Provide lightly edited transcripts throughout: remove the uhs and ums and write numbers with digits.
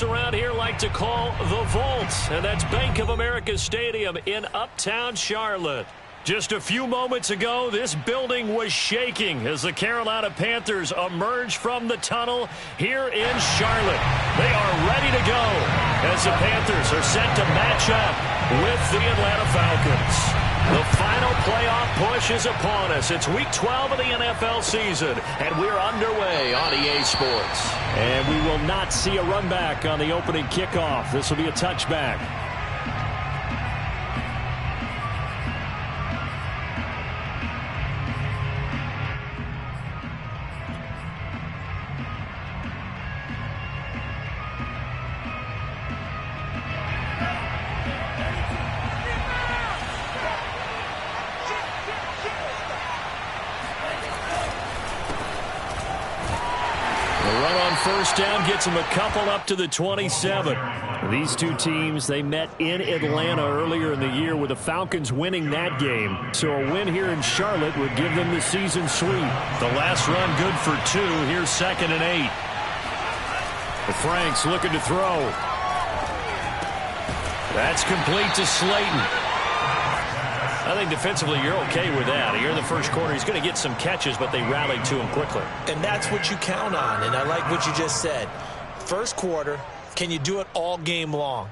folks around here like to call the Vault, and that's Bank of America Stadium in Uptown Charlotte. Just a few moments ago, this building was shaking as the Carolina Panthers emerged from the tunnel here in Charlotte. They are ready to go as the Panthers are set to match up with the Atlanta Falcons. The final playoff push is upon us. It's Week 12 of the NFL season, and we're underway on EA Sports. And we will not see a run back on the opening kickoff. This will be a touchback. First down gets them a couple up to the 27. These two teams, they met in Atlanta earlier in the year with the Falcons winning that game. So a win here in Charlotte would give them the season sweep. The last run good for 2. Here's 2nd and 8. The Franks looking to throw. That's complete to Slayton. I think defensively you're okay with that. Here in the first quarter, he's going to get some catches, but they rallied to him quickly. And that's what you count on, and I like what you just said. First quarter, can you do it all game long?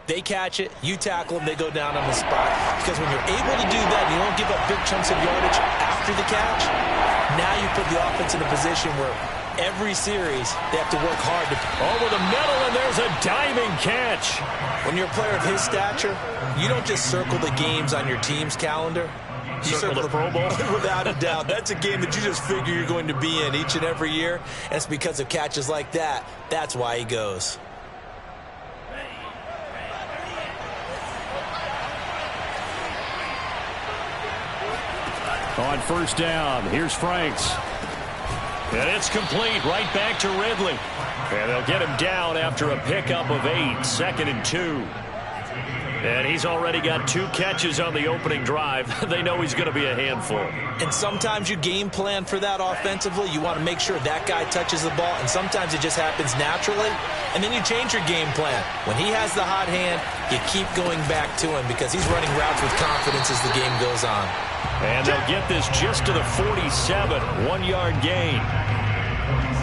They catch it, you tackle them, they go down on the spot. Because when you're able to do that, you don't give up big chunks of yardage after the catch. Now you put the offense in a position where every series they have to work hard to over the middle, and there's a diving catch. When you're a player of his stature, you don't just circle the games on your team's calendar. You circle the Pro Bowl. Without a doubt. That's a game that you just figure you're going to be in each and every year. And it's because of catches like that. That's why he goes. On first down, here's Franks. And it's complete right back to Ridley. And they'll get him down after a pickup of 8, 2nd and 2. And he's already got 2 catches on the opening drive. They know he's going to be a handful. And sometimes you game plan for that offensively. You want to make sure that guy touches the ball. And sometimes it just happens naturally. And then you change your game plan. When he has the hot hand, you keep going back to him because he's running routes with confidence as the game goes on. And they'll get this just to the 47, 1-yard gain.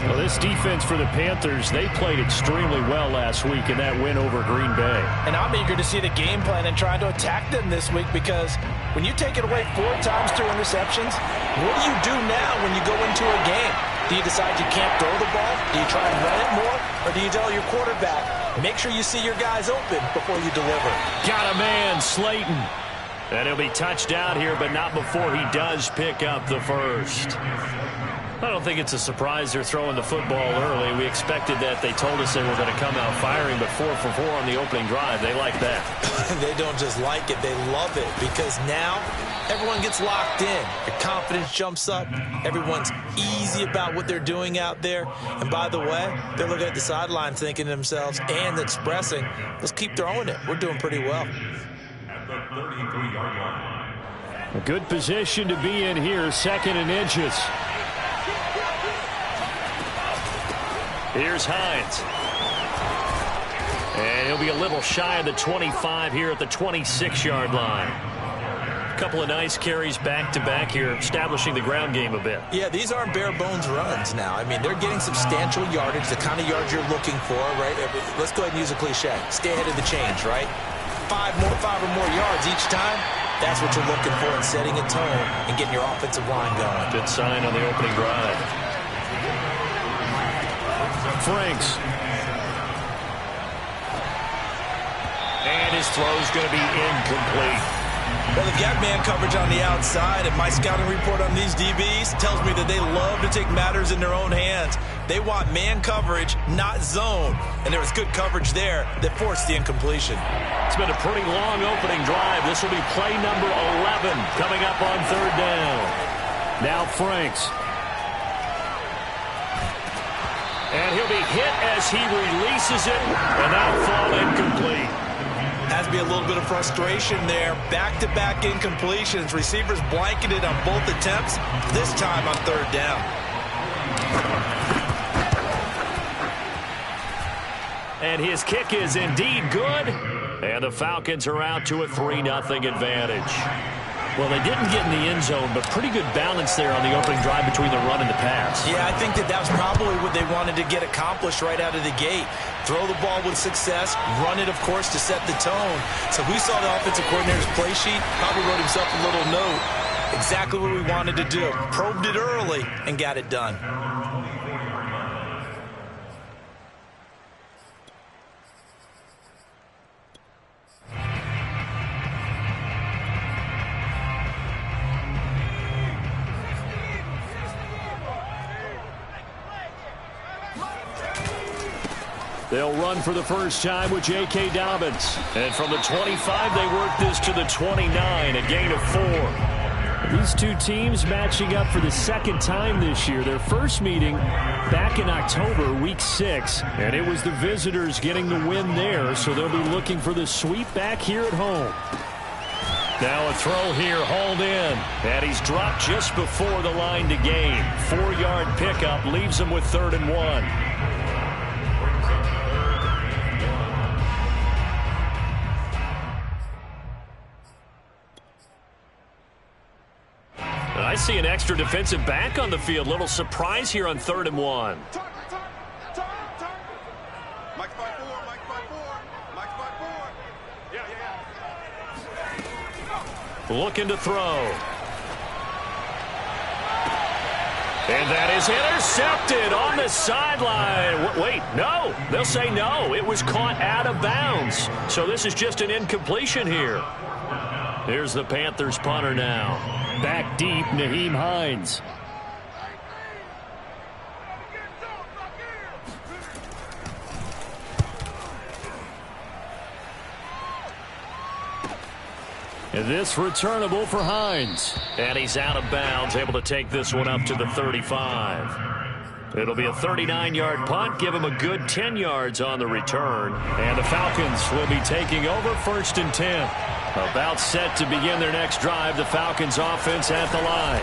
Well, this defense for the Panthers, they played extremely well last week in that win over Green Bay. And I'm eager to see the game plan and trying to attack them this week because when you take it away 4 times through interceptions, what do you do now when you go into a game? Do you decide you can't throw the ball? Do you try and run it more? Or do you tell your quarterback, make sure you see your guys open before you deliver? Got a man, Slayton. And he'll be touched out here, but not before he does pick up the first. I don't think it's a surprise they're throwing the football early. We expected that. They told us they were going to come out firing, but 4 for 4 on the opening drive. They like that. They don't just like it. They love it because now everyone gets locked in. Their confidence jumps up. Everyone's easy about what they're doing out there. And by the way, they're looking at the sideline thinking to themselves and expressing, let's keep throwing it. We're doing pretty well. A good position to be in here, 2nd and inches. Here's Hines. And he'll be a little shy of the 25 here at the 26-yard line. A couple of nice carries back-to-back here, establishing the ground game a bit. Yeah, these aren't bare-bones runs now. I mean, they're getting substantial yardage, the kind of yards you're looking for, right? Let's go ahead and use a cliche. Stay ahead of the change, right? 5 or more yards each time. That's what you're looking for in setting a tone and getting your offensive line going. Good sign on the opening drive. Franks. And his throw's going to be incomplete. Well, they've got man coverage on the outside, and my scouting report on these DBs tells me that they love to take matters in their own hands. They want man coverage, not zone. And there was good coverage there that forced the incompletion. It's been a pretty long opening drive. This will be play number 11 coming up on 3rd down. Now Franks. And he'll be hit as he releases it, and that'll fall incomplete. Has to be a little bit of frustration there. Back-to-back incompletions. Receivers blanketed on both attempts, this time on 3rd down. and his kick is indeed good. And the Falcons are out to a 3-0 advantage. Well, they didn't get in the end zone, but pretty good balance there on the opening drive between the run and the pass. Yeah, I think that was probably what they wanted to get accomplished right out of the gate. Throw the ball with success, run it, of course, to set the tone. So who saw the offensive coordinator's play sheet? Probably wrote himself a little note. Exactly what we wanted to do. Probed it early and got it done. They'll run for the first time with J.K. Dobbins. And from the 25, they work this to the 29, a gain of 4. These two teams matching up for the second time this year. Their first meeting back in October, week 6. And it was the visitors getting the win there, so they'll be looking for the sweep back here at home. Now a throw here, hauled in. And he's dropped just before the line to gain. 4-yard pickup leaves him with 3rd and 1. I see an extra defensive back on the field. Little surprise here on 3rd and 1. Looking to throw. And that is intercepted on the sideline. Wait, no. They'll say no. It was caught out of bounds. So this is just an incompletion here. Here's the Panthers punter now. Back deep, Nyheim Hines. And this returnable for Hines. And he's out of bounds, able to take this one up to the 35. It'll be a 39-yard punt, give him a good 10 yards on the return. And the Falcons will be taking over 1st and 10. About set to begin their next drive, the Falcons offense at the line.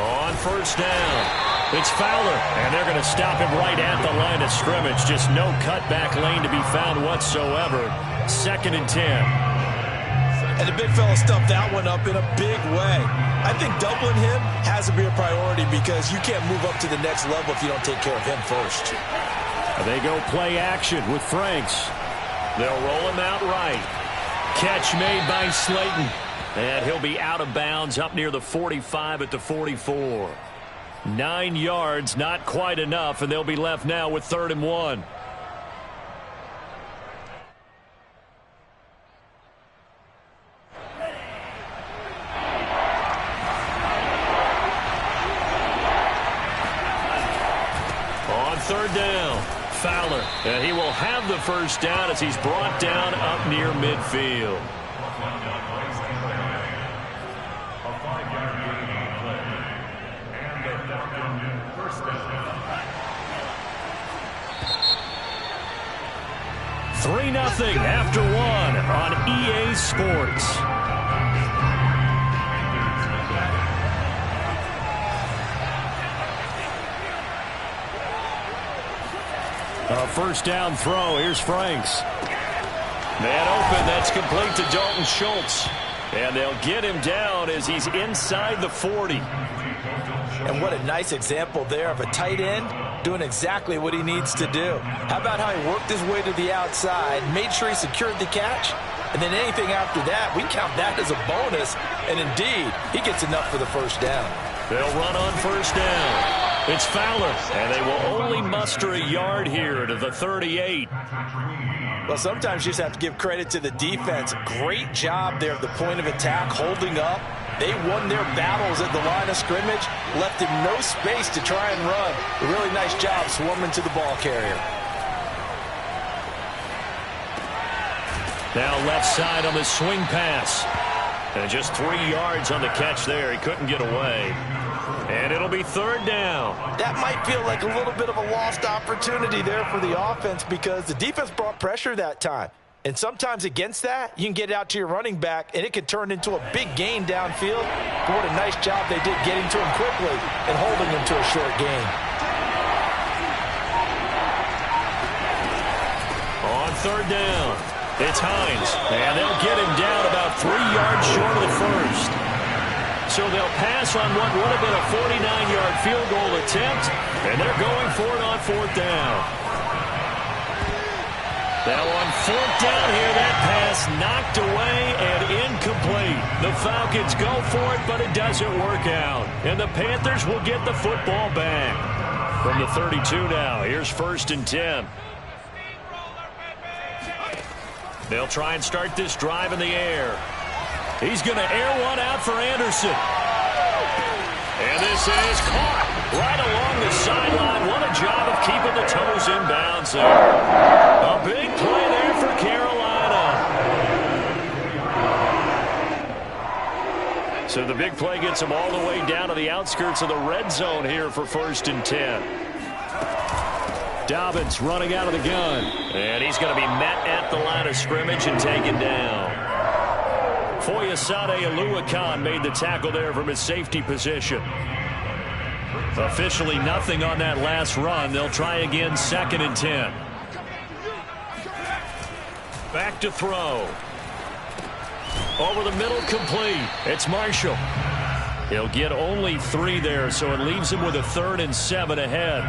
On 1st down, it's Fowler, and they're going to stop him right at the line of scrimmage. Just no cutback lane to be found whatsoever. 2nd and 10. And the big fella stuffed that one up in a big way. I think doubling him has to be a priority because you can't move up to the next level if you don't take care of him first. They go play action with Franks. They'll roll him out right. Catch made by Slayton. And he'll be out of bounds up near the 45 at the 44. 9 yards, not quite enough, and they'll be left now with 3rd and 1. On 3rd down, Fowler, and he will have the first down as he's brought down up near midfield. Three 0 after 1 on EA Sports. A first down throw. Here's Franks. Man open. That's complete to Dalton Schultz. And they'll get him down as he's inside the 40. And what a nice example there of a tight end doing exactly what he needs to do. How about how he worked his way to the outside, made sure he secured the catch, and then anything after that, we count that as a bonus. And indeed, he gets enough for the first down. They'll run on first down. It's Fowler, and they will only muster a yard here to the 38. Well, sometimes you just have to give credit to the defense. Great job there at the point of attack, holding up. They won their battles at the line of scrimmage, left him no space to try and run. A really nice job swarming to the ball carrier. Now left side on the swing pass. And just 3 yards on the catch there. He couldn't get away. And it'll be third down. That might feel like a little bit of a lost opportunity there for the offense because the defense brought pressure that time. And sometimes against that, you can get it out to your running back, and it could turn into a big gain downfield. But what a nice job they did getting to him quickly and holding him to a short gain. On third down. It's Hines, and they'll get him down about 3 yards short of the first. So they'll pass on what would have been a 49-yard field goal attempt, and they're going for it on fourth down. Now on fourth down here, that pass knocked away and incomplete. The Falcons go for it, but it doesn't work out. And the Panthers will get the football back. From the 32 now, here's first and 10. They'll try and start this drive in the air. He's going to air one out for Anderson. And this is caught right along the sideline. What a job of keeping the toes in bounds there. A big play there for Carolina. So the big play gets them all the way down to the outskirts of the red zone here for first and 10. Dobbins running out of the gun. And he's going to be met at the line of scrimmage and taken down. Foyesade Oluwakan made the tackle there from his safety position. Officially nothing on that last run. They'll try again, second and 10. Back to throw. Over the middle, complete. It's Marshall. He'll get only 3 there, so it leaves him with a 3rd and 7 ahead.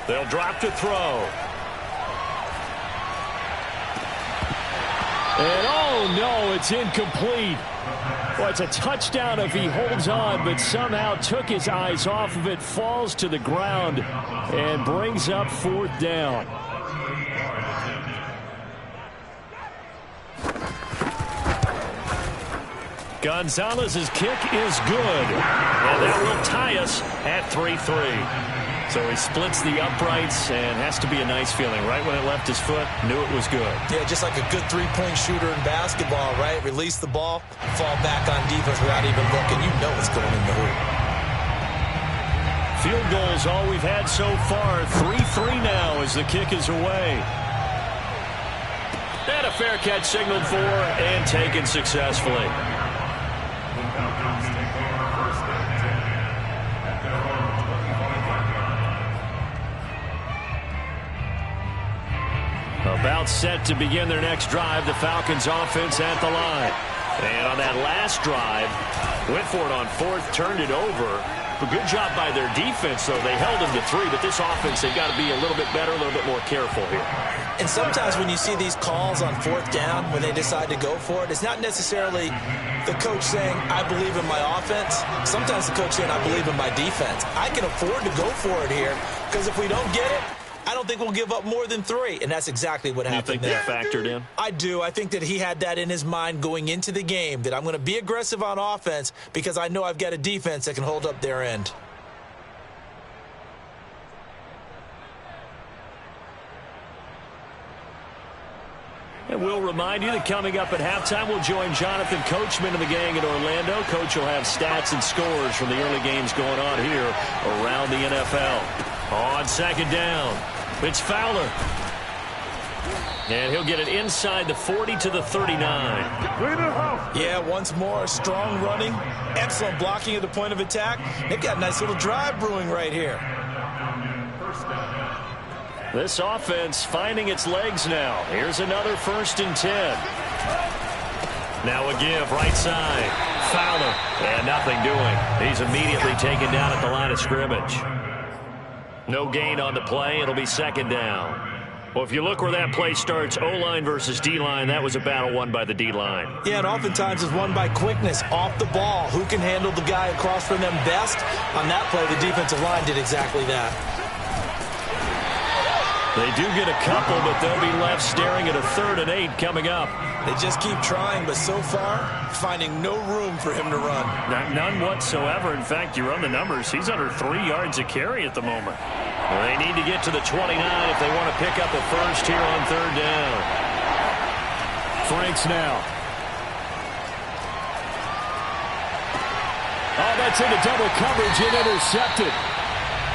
They'll drop to throw. And oh no, it's incomplete. Well, it's a touchdown if he holds on, but somehow took his eyes off of it, falls to the ground, and brings up fourth down. Gonzalez's kick is good, and that will tie us at 3-3. So he splits the uprights, and has to be a nice feeling. Right when it left his foot, knew it was good. Yeah, just like a good three-point shooter in basketball, right? Release the ball, fall back on defense without even looking. You know it's going in the hoop. Field goals all we've had so far. 3-3 now as the kick is away. And a fair catch signaled for and taken successfully. About set to begin their next drive, the Falcons offense at the line. And on that last drive, went for it on fourth, turned it over. A good job by their defense, though. They held them to 3, but this offense, they've got to be a little bit better, a little bit more careful here. And sometimes when you see these calls on fourth down, when they decide to go for it, it's not necessarily the coach saying, I believe in my offense. Sometimes the coach saying, I believe in my defense. I can afford to go for it here, because if we don't get it, I don't think we'll give up more than 3, and that's exactly what happened there. You think that factored in? I do. I think that he had that in his mind going into the game, that I'm going to be aggressive on offense because I know I've got a defense that can hold up their end. And we'll remind you that coming up at halftime, we'll join Jonathan Coachman and the gang in Orlando. Coach will have stats and scores from the early games going on here around the NFL. On second down, it's Fowler. And he'll get it inside the 40 to the 39. Yeah, once more, strong running, excellent blocking at the point of attack. They've got a nice little drive brewing right here. This offense finding its legs now. Here's another first and 10. Now a give, right side. Fowler, and nothing doing. He's immediately taken down at the line of scrimmage. No gain on the play. It'll be second down. Well, if you look where that play starts, O-line versus D-line, that was a battle won by the D-line. Yeah, and oftentimes it's won by quickness, off the ball. Who can handle the guy across from them best? On that play, the defensive line did exactly that. They do get a couple, but they'll be left staring at a 3rd and 8 coming up. They just keep trying, but so far, finding no room for him to run. None whatsoever. In fact, you run the numbers. He's under 3 yards a carry at the moment. Well, they need to get to the 29 if they want to pick up a first here on 3rd down. Franks now. Oh, that's into double coverage and intercepted.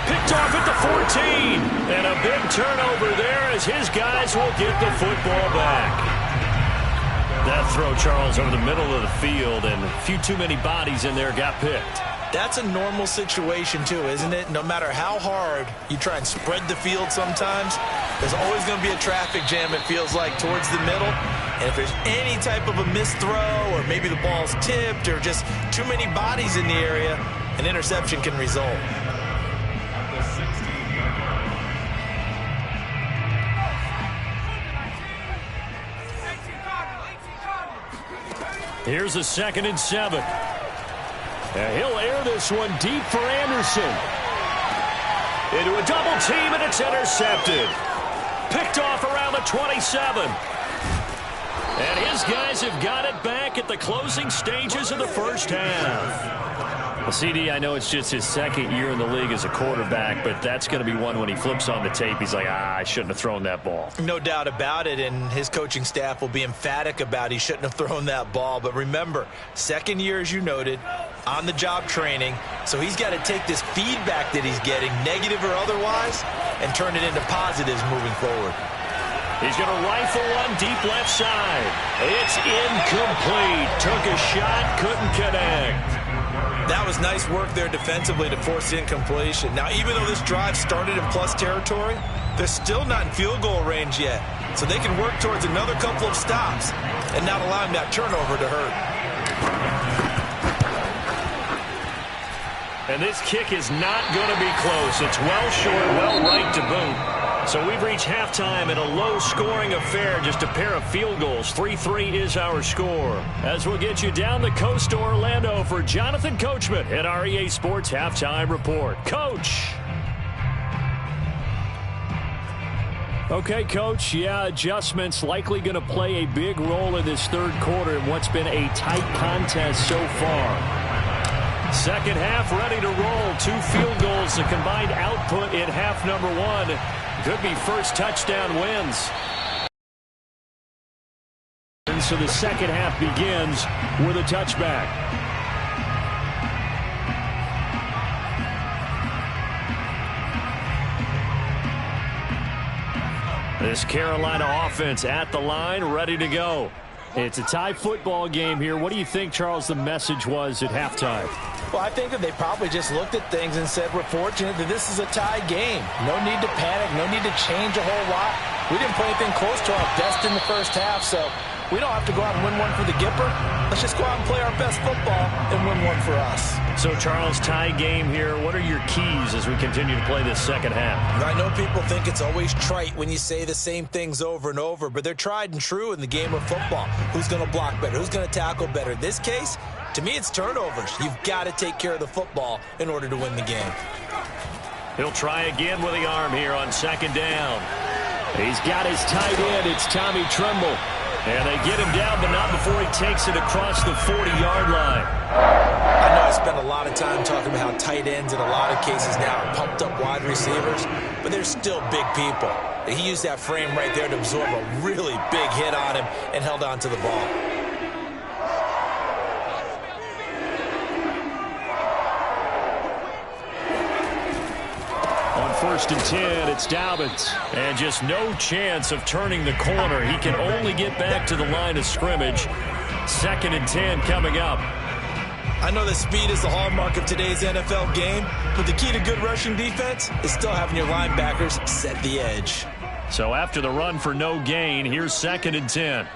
Picked off at the 14. And a big turnover there as his guys will get the football back. throw, Charles, over the middle of the field, and a few too many bodies in there got picked. That's a normal situation, too, isn't it? No matter how hard you try and spread the field sometimes, there's always going to be a traffic jam, it feels like, towards the middle. And if there's any type of a missed throw, or maybe the ball's tipped, or just too many bodies in the area, an interception can result. Here's a 2nd and 7. And he'll air this one deep for Anderson. Into a double team, and it's intercepted. Picked off around the 27. And his guys have got it back at the closing stages of the first half. Well, CD, I know it's just his 2nd year in the league as a quarterback, but that's going to be one when he flips on the tape. He's like, I shouldn't have thrown that ball. No doubt about it, and his coaching staff will be emphatic about he shouldn't have thrown that ball. But remember, 2nd year, as you noted, on-the-job training, so he's got to take this feedback that he's getting, negative or otherwise, and turn it into positives moving forward. He's going to rifle one deep left side. It's incomplete. Took a shot, couldn't connect. That was nice work there defensively to force the incompletion. Now, even though this drive started in plus territory, they're still not in field goal range yet. So they can work towards another couple of stops and not allowing that turnover to hurt. And this kick is not going to be close. It's well short, well right to boot. So we've reached halftime in a low-scoring affair, just a pair of field goals. 3-3 is our score. As we'll get you down the coast to Orlando for Jonathan Coachman at our EA Sports Halftime Report. Coach. Okay, Coach, yeah, adjustments likely going to play a big role in this third quarter in what's been a tight contest so far. Second half ready to roll. 2 field goals, the combined output in half number 1. Could be first touchdown wins. And so the second half begins with a touchback. This Carolina offense at the line, ready to go. It's a tie football game here. What do you think, Charles, the message was at halftime? Well, I think that they probably just looked at things and said, we're fortunate that this is a tie game. No need to panic, no need to change a whole lot. We didn't play anything close to our best in the first half, so we don't have to go out and win one for the Gipper. Let's just go out and play our best football and win one for us. So, Charles, tie game here. What are your keys as we continue to play this second half? I know people think it's always trite when you say the same things over and over, but they're tried and true in the game of football. Who's going to block better? Who's going to tackle better? In this case, to me, it's turnovers. You've got to take care of the football in order to win the game. He'll try again with the arm here on second down. He's got his tight end. It's Tommy Tremble. And they get him down, but not before he takes it across the 40-yard line. I know I spent a lot of time talking about how tight ends in a lot of cases now are pumped up wide receivers, but they're still big people. He used that frame right there to absorb a really big hit on him and held on to the ball. First and 10, it's Dobbins. And just no chance of turning the corner. He can only get back to the line of scrimmage. 2nd and 10 coming up. I know that speed is the hallmark of today's NFL game, but the key to good rushing defense is still having your linebackers set the edge. So after the run for no gain, here's 2nd and 10.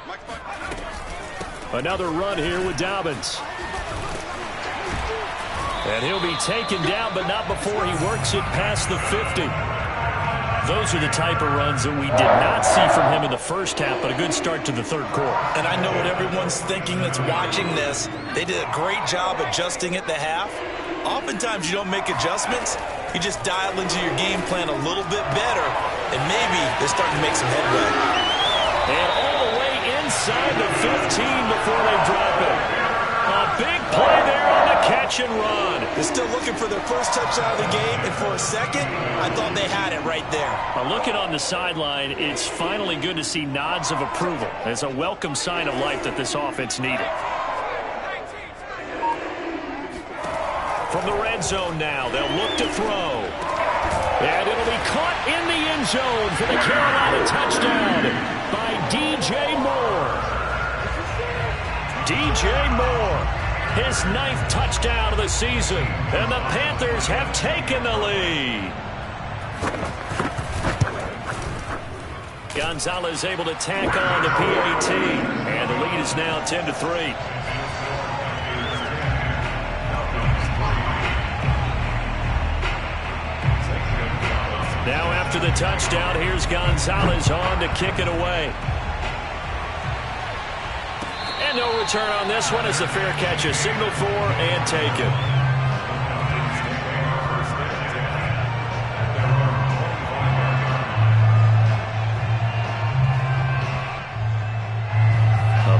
Another run here with Dobbins. And he'll be taken down, but not before he works it past the 50. Those are the type of runs that we did not see from him in the first half, but a good start to the third quarter. And I know what everyone's thinking that's watching this. They did a great job adjusting at the half. Oftentimes you don't make adjustments. You just dial into your game plan a little bit better, and maybe they're starting to make some headway. And all the way inside the 15 before they drop it. A big play there on the catch and run. They're still looking for their first touchdown of the game, and for a second, I thought they had it right there. Looking on the sideline, it's finally good to see nods of approval. It's a welcome sign of life that this offense needed. From the red zone now, they'll look to throw. And it'll be caught in the end zone for the Carolina touchdown by DJ Moore. DJ Moore. His 9th touchdown of the season. And the Panthers have taken the lead. Gonzalez able to tack on the PAT. And the lead is now 10-3. Now after the touchdown, here's Gonzalez on to kick it away. And no return on this one as the fair catch is signaled for and taken.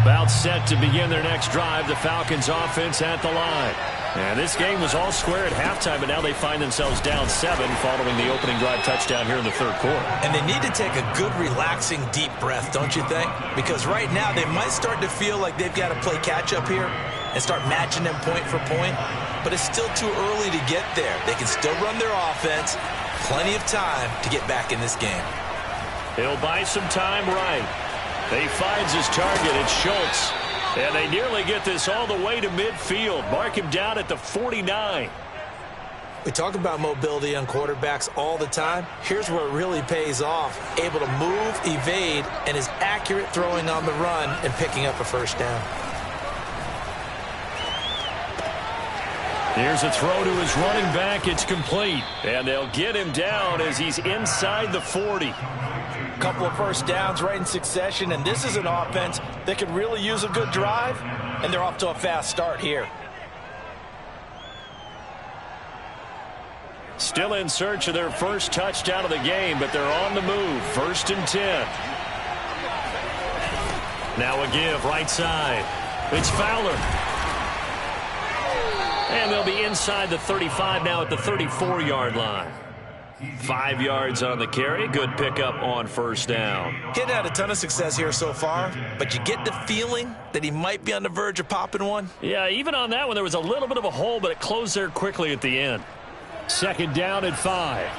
About set to begin their next drive, the Falcons offense at the line. And this game was all square at halftime, but now they find themselves down 7 following the opening drive touchdown here in the third quarter. And they need to take a good, relaxing, deep breath, don't you think? Because right now they might start to feel like they've got to play catch-up here and start matching them point for point. But it's still too early to get there. They can still run their offense. Plenty of time to get back in this game. He'll buy some time right. He finds his target. It's Schultz. And they nearly get this all the way to midfield. Mark him down at the 49. We talk about mobility on quarterbacks all the time. Here's where it really pays off. Able to move, evade, and is accurate throwing on the run and picking up a first down. Here's a throw to his running back. It's complete. And they'll get him down as he's inside the 40. Couple of first downs right in succession, and this is an offense that could really use a good drive, and they're off to a fast start here. Still in search of their first touchdown of the game, but they're on the move. 1st and 10. Now a give right side. It's Fowler. And they'll be inside the 35 now at the 34-yard line. 5 yards on the carry. Good pickup on first down. He's had a ton of success here so far, but you get the feeling that he might be on the verge of popping one. Yeah, even on that one, there was a little bit of a hole, but it closed there quickly at the end. 2nd down at 5.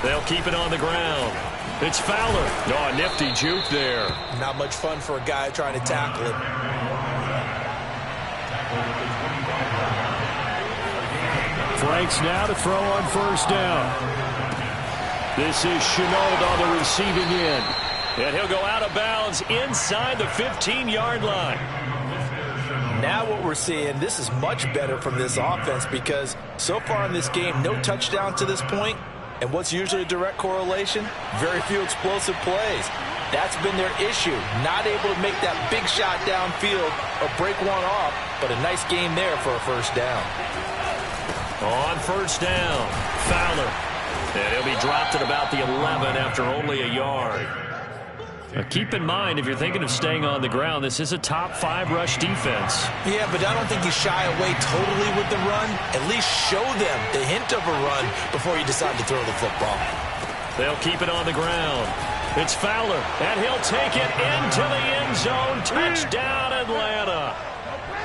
They'll keep it on the ground. It's Fowler. Oh, a nifty juke there. Not much fun for a guy trying to tackle it. Franks now to throw on first down. This is Chenault on the receiving end. And he'll go out of bounds inside the 15-yard line. Now what we're seeing, this is much better from this offense because so far in this game, no touchdown to this point. And what's usually a direct correlation? Very few explosive plays. That's been their issue. Not able to make that big shot downfield or break one off, but a nice game there for a first down. On first down, Fowler. And he'll be dropped at about the 11 after only a yard. Now keep in mind, if you're thinking of staying on the ground, this is a top 5 rush defense. Yeah, but I don't think you shy away totally with the run. At least show them the hint of a run before you decide to throw the football. They'll keep it on the ground. It's Fowler, and he'll take it into the end zone. Touchdown, Atlanta.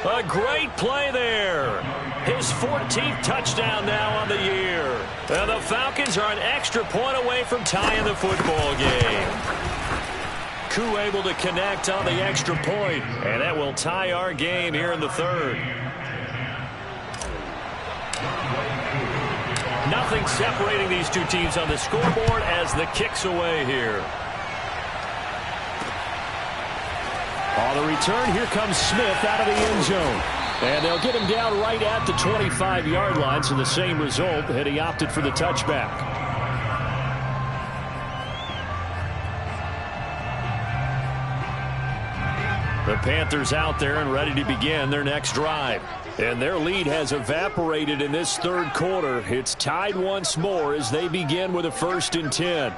A great play there. His 14th touchdown now on the year. And the Falcons are an extra point away from tying the football game. Koo able to connect on the extra point, and that will tie our game here in the third. Nothing separating these two teams on the scoreboard as the kick's away here. On the return, here comes Smith out of the end zone. And they'll get him down right at the 25-yard line, so the same result had he opted for the touchback. The Panthers out there and ready to begin their next drive. And their lead has evaporated in this third quarter. It's tied once more as they begin with a 1st and 10.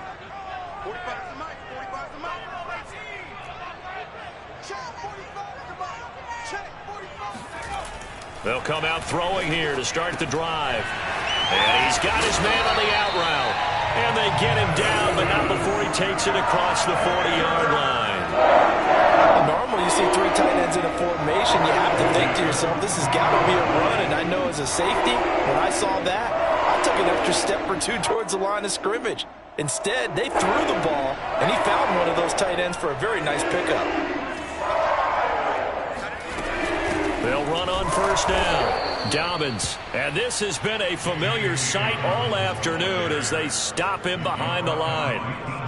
They'll come out throwing here to start the drive. And he's got his man on the out route. And they get him down, but not before he takes it across the 40-yard line. Normally, you see three tight ends in a formation. You have to think to yourself, this has got to be a run. And I know as a safety, when I saw that, I took an extra step or two towards the line of scrimmage. Instead, they threw the ball, and he found one of those tight ends for a very nice pickup. They'll run on first down. Dobbins. And this has been a familiar sight all afternoon as they stop him behind the line.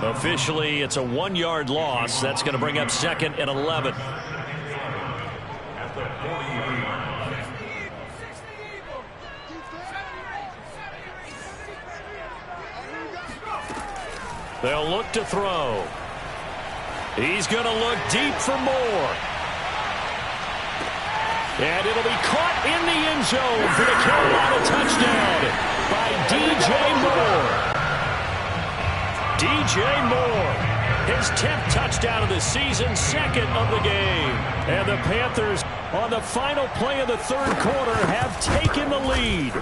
Officially, it's a 1-yard loss. That's going to bring up 2nd and 11. They'll look to throw. He's going to look deep for more. And it'll be caught in the end zone for the Carolina touchdown by DJ Moore. DJ Moore, his 10th touchdown of the season, 2nd of the game. And the Panthers, on the final play of the 3rd quarter, have taken the lead.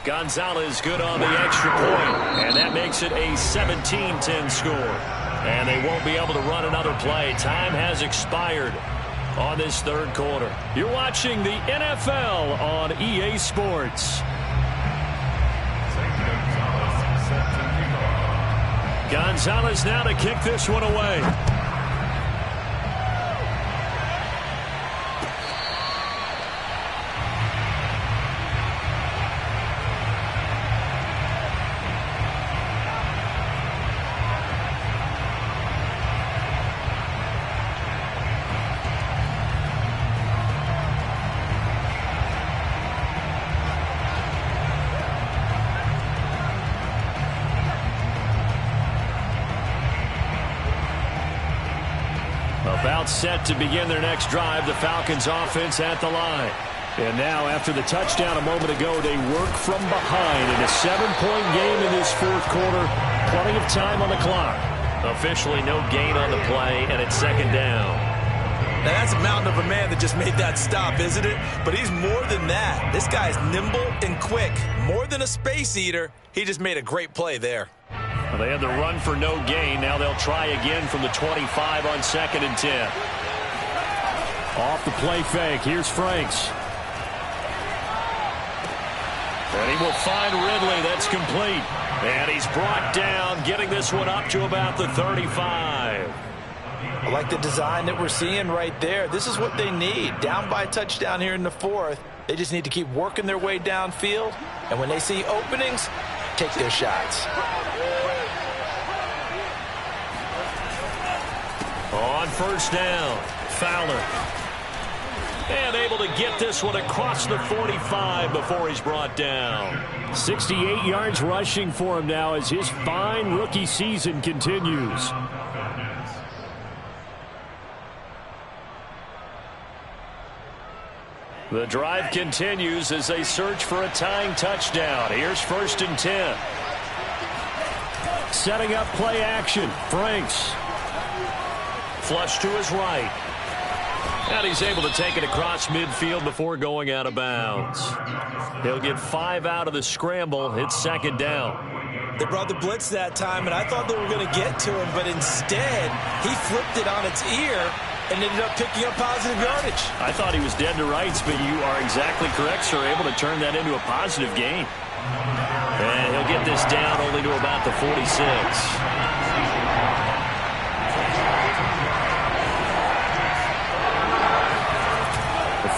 Gonzalez good on the extra point, and that makes it a 17-10 score. And they won't be able to run another play. Time has expired on this 3rd quarter. You're watching the NFL on EA Sports. Gonzalez now to kick this one away. About set to begin their next drive, the Falcons offense at the line. And now, after the touchdown a moment ago, they work from behind in a 7-point game in this 4th quarter. Plenty of time on the clock. Officially no gain on the play, and it's 2nd down. Now, that's a mountain of a man that just made that stop, isn't it? But he's more than that. This guy's nimble and quick. More than a space eater. He just made a great play there. Well, they had the run for no gain. Now they'll try again from the 25 on 2nd and 10. Off the play fake. Here's Franks. And he will find Ridley. That's complete. And he's brought down, getting this one up to about the 35. I like the design that we're seeing right there. This is what they need. Down by a touchdown here in the 4th. They just need to keep working their way downfield. And when they see openings, take their shots. On first down, Fowler. And able to get this one across the 45 before he's brought down. 68 yards rushing for him now as his fine rookie season continues. The drive continues as they search for a tying touchdown. Here's 1st and 10. Setting up play action. Franks. Flush to his right. And he's able to take it across midfield before going out of bounds. He'll get 5 out of the scramble. It's 2nd down. They brought the blitz that time, and I thought they were going to get to him, but instead, he flipped it on its ear and ended up picking up positive yardage. I thought he was dead to rights, but you are exactly correct, sir. Able to turn that into a positive gain. And he'll get this down only to about the 46.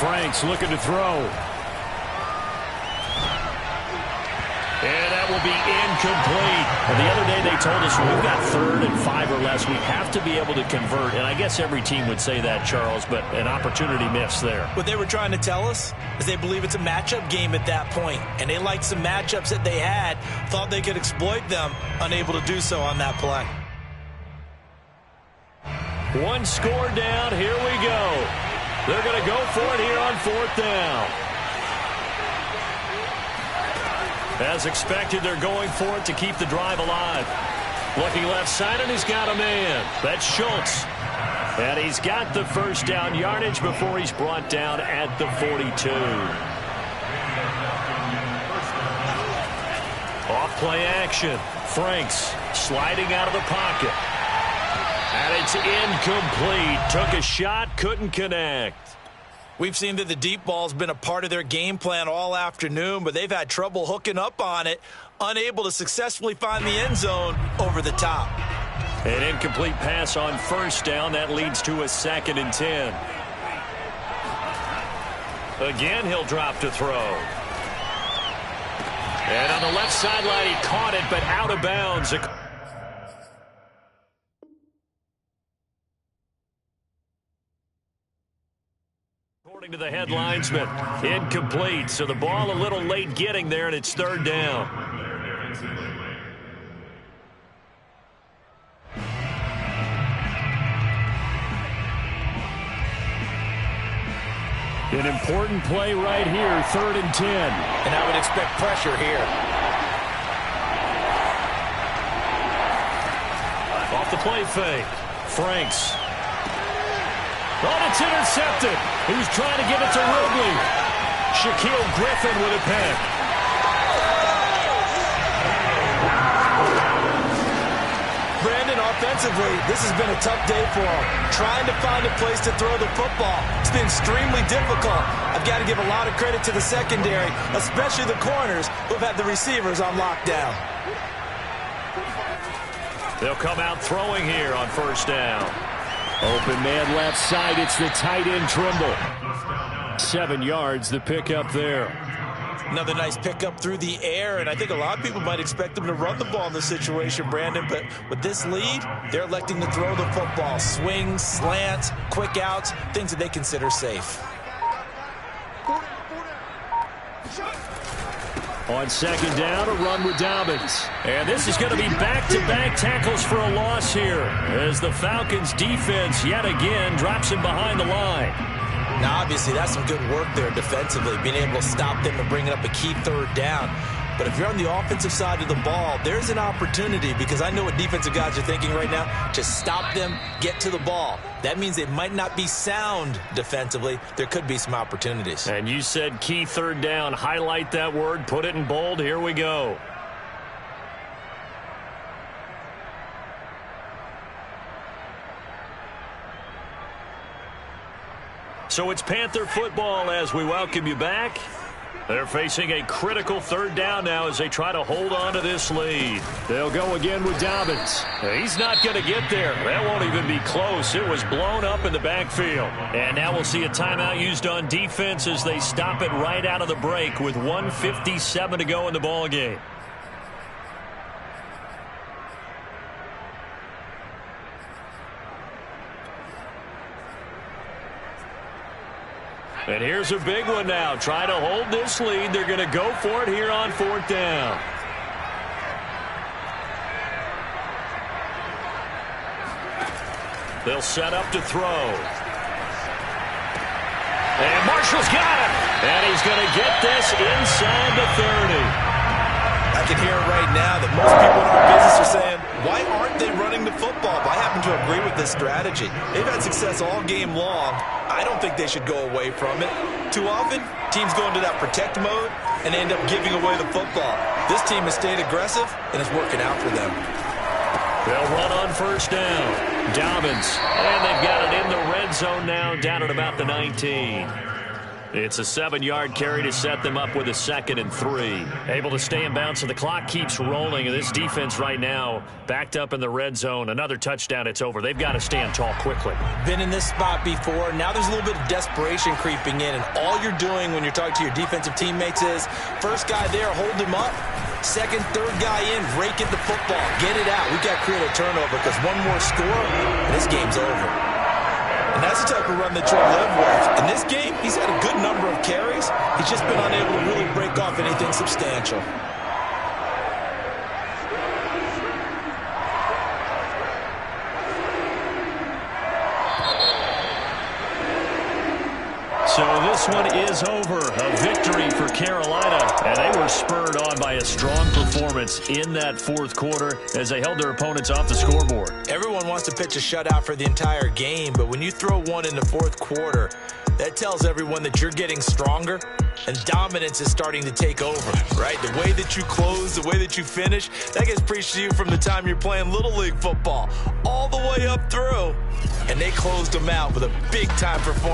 Franks looking to throw. And that will be incomplete. And the other day they told us when we've got 3rd and 5 or less, we have to be able to convert. And I guess every team would say that, Charles, but an opportunity missed there. What they were trying to tell us is they believe it's a matchup game at that point. And they liked some matchups that they had, thought they could exploit them, unable to do so on that play. One score down. Here we go. They're going to go for it here on 4th down. As expected, they're going for it to keep the drive alive. Looking left side, and he's got a man. That's Schultz. And he's got the 1st down yardage before he's brought down at the 42. Off play action. Franks sliding out of the pocket. And it's incomplete. Took a shot, couldn't connect. We've seen that the deep ball's been a part of their game plan all afternoon, but they've had trouble hooking up on it, unable to successfully find the end zone over the top. An incomplete pass on first down. That leads to a 2nd and 10. Again, he'll drop to throw. And on the left sideline, he caught it, but out of bounds. According to the headlinesman, incomplete. So the ball a little late getting there, and it's 3rd down. An important play right here, 3rd and 10. And I would expect pressure here. Off the play fake. Franks. Oh, it's intercepted. He was trying to get it to Ridley. Shaquille Griffin with a pick. Brandon, offensively, this has been a tough day for him. Trying to find a place to throw the football. It's been extremely difficult. I've got to give a lot of credit to the secondary, especially the corners who've had the receivers on lockdown. They'll come out throwing here on 1st down. Open man left side. It's the tight end Trimble. 7 yards, the pickup there. Another nice pickup through the air, and I think a lot of people might expect them to run the ball in this situation, Brandon, but with this lead, they're electing to throw the football. Swings, slants, quick outs, things that they consider safe. On 2nd down, a run with Dobbins. And this is going to be back-to-back tackles for a loss here as the Falcons' defense yet again drops him behind the line. Now, obviously, that's some good work there defensively, being able to stop them and bringing up a key 3rd down. But if you're on the offensive side of the ball, there's an opportunity, because I know what defensive guys are thinking right now. Just stop them, get to the ball. That means they might not be sound defensively. There could be some opportunities. And you said key 3rd down. Highlight that word. Put it in bold. Here we go. So it's Panther football as we welcome you back. They're facing a critical 3rd down now as they try to hold on to this lead. They'll go again with Dobbins. He's not going to get there. That won't even be close. It was blown up in the backfield. And now we'll see a timeout used on defense as they stop it right out of the break with 1:57 to go in the ballgame. And here's a big one now. Trying to hold this lead. They're going to go for it here on 4th down. They'll set up to throw. And Marshall's got it. And he's going to get this inside the 30. I can hear it right now that most people in our business are saying, why aren't they running the football? But I happen to agree with this strategy. They've had success all game long. I don't think they should go away from it. Too often, teams go into that protect mode and end up giving away the football. This team has stayed aggressive, and it's working out for them. They'll run on 1st down. Dobbins. And they've got it in the red zone now, down at about the 19. It's a 7-yard carry to set them up with a 2nd and 3. Able to stay in bounds, so the clock keeps rolling. And this defense right now backed up in the red zone. Another touchdown, it's over. They've got to stand tall quickly. Been in this spot before. Now there's a little bit of desperation creeping in. And all you're doing when you're talking to your defensive teammates is, first guy there, hold him up. Second, third guy in, rake at the football. Get it out. We've got to create a turnover because one more score, and this game's over. And that's the type of run that you'll live with. In this game, he's had a good number of carries. He's just been unable to really break off anything substantial. So this one is over. A victory for Carolina. And they were spurred on by a strong performance in that 4th quarter as they held their opponents off the scoreboard. Everyone wants to pitch a shutout for the entire game, but when you throw one in the 4th quarter, That tells everyone that you're getting stronger and dominance is starting to take over, right? The way that you close, the way that you finish, that gets preached to you from the time you're playing Little League football all the way up through. And they closed them out with a big-time performance.